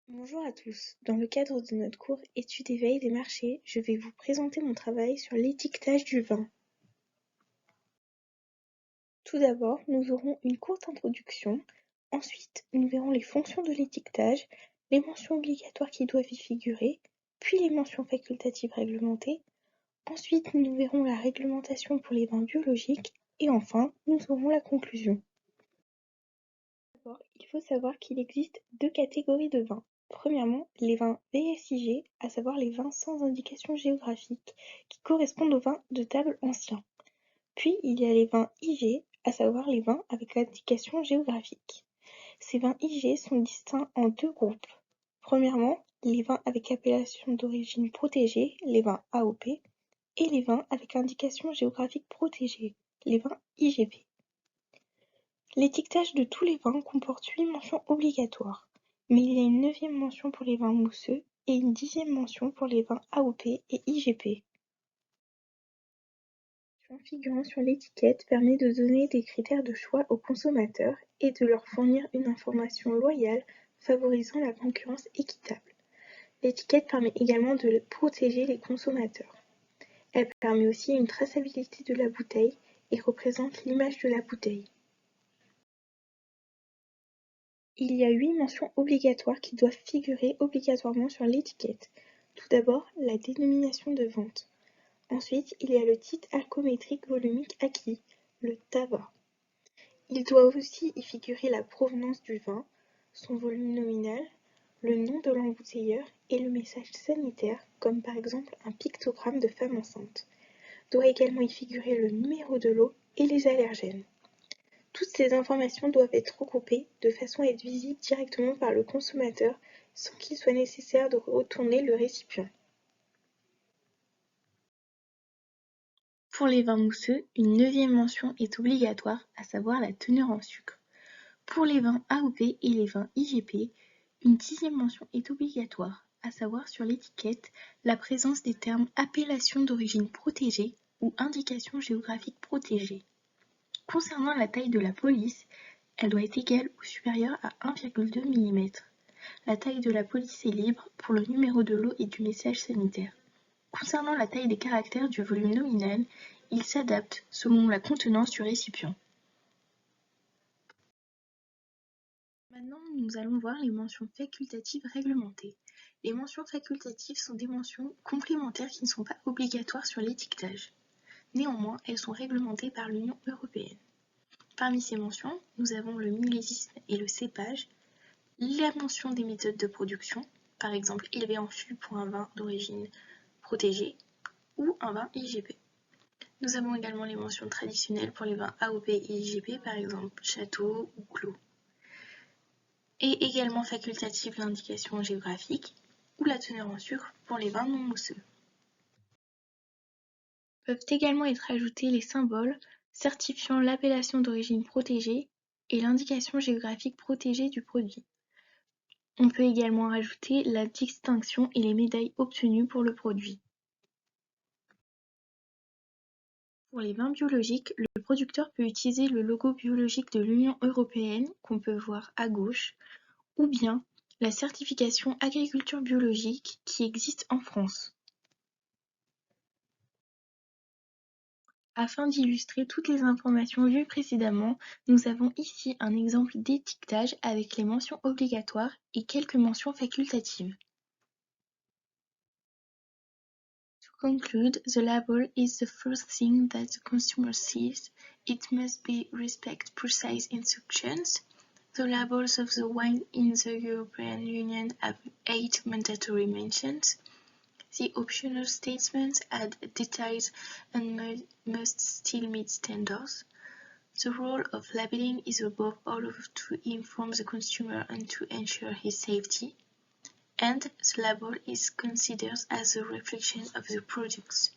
Bonjour à tous. Dans le cadre de notre cours Études et veille des marchés, je vais vous présenter mon travail sur l'étiquetage du vin. Tout d'abord, nous aurons une courte introduction. Ensuite, nous verrons les fonctions de l'étiquetage, les mentions obligatoires qui doivent y figurer, puis les mentions facultatives réglementées. Ensuite, nous verrons la réglementation pour les vins biologiques et enfin, nous aurons la conclusion. D'abord, il faut savoir qu'il existe deux catégories de vins. Premièrement, les vins VSIG, à savoir les vins sans indication géographique, qui correspondent aux vins de table anciens. Puis il y a les vins IG, à savoir les vins avec indication géographique. Ces vins IG sont distincts en deux groupes. Premièrement, les vins avec appellation d'origine protégée, les vins AOP, et les vins avec indication géographique protégée, les vins IGP. L'étiquetage de tous les vins comporte 8 mentions obligatoires, mais il y a une 9e mention pour les vins mousseux et une 10e mention pour les vins AOP et IGP. La mention figurant sur l'étiquette permet de donner des critères de choix aux consommateurs et de leur fournir une information loyale favorisant la concurrence équitable. L'étiquette permet également de protéger les consommateurs. Elle permet aussi une traçabilité de la bouteille et représente l'image de la bouteille. Il y a 8 mentions obligatoires qui doivent figurer obligatoirement sur l'étiquette. Tout d'abord, la dénomination de vente. Ensuite, il y a le titre alcoométrique volumique acquis, le TAVA. Il doit aussi y figurer la provenance du vin, son volume nominal, le nom de l'embouteilleur et le message sanitaire, comme par exemple un pictogramme de femme enceinte. Doit également y figurer le numéro de lot et les allergènes. Toutes ces informations doivent être regroupées de façon à être visibles directement par le consommateur sans qu'il soit nécessaire de retourner le récipient. Pour les vins mousseux, une 9e mention est obligatoire, à savoir la teneur en sucre. Pour les vins AOP et les vins IGP, une 10e mention est obligatoire, à savoir sur l'étiquette la présence des termes appellation d'origine protégée ou indication géographique protégée. Concernant la taille de la police, elle doit être égale ou supérieure à 1,2 mm. La taille de la police est libre pour le numéro de lot et du message sanitaire. Concernant la taille des caractères du volume nominal, il s'adapte selon la contenance du récipient. Maintenant, nous allons voir les mentions facultatives réglementées. Les mentions facultatives sont des mentions complémentaires qui ne sont pas obligatoires sur l'étiquetage. Néanmoins, elles sont réglementées par l'Union européenne. Parmi ces mentions, nous avons le millésisme et le cépage, la mention des méthodes de production, par exemple élevé en fût pour un vin d'origine protégée ou un vin IGP. Nous avons également les mentions traditionnelles pour les vins AOP et IGP, par exemple château ou clos. Et également facultative l'indication géographique ou la teneur en sucre pour les vins non mousseux. Peuvent également être ajoutés les symboles certifiant l'appellation d'origine protégée et l'indication géographique protégée du produit. On peut également rajouter la distinction et les médailles obtenues pour le produit. Pour les vins biologiques, le producteur peut utiliser le logo biologique de l'Union européenne, qu'on peut voir à gauche, ou bien la certification agriculture biologique qui existe en France. Afin d'illustrer toutes les informations vues précédemment, nous avons ici un exemple d'étiquetage avec les mentions obligatoires et quelques mentions facultatives. To conclude, the label is the first thing that the consumer sees. It must respect precise instructions. The labels of the wine in the European Union have 8 mandatory mentions. The optional statements add details and must still meet standards. The role of labeling is above all to inform the consumer and to ensure his safety. And the label is considered as a reflection of the products.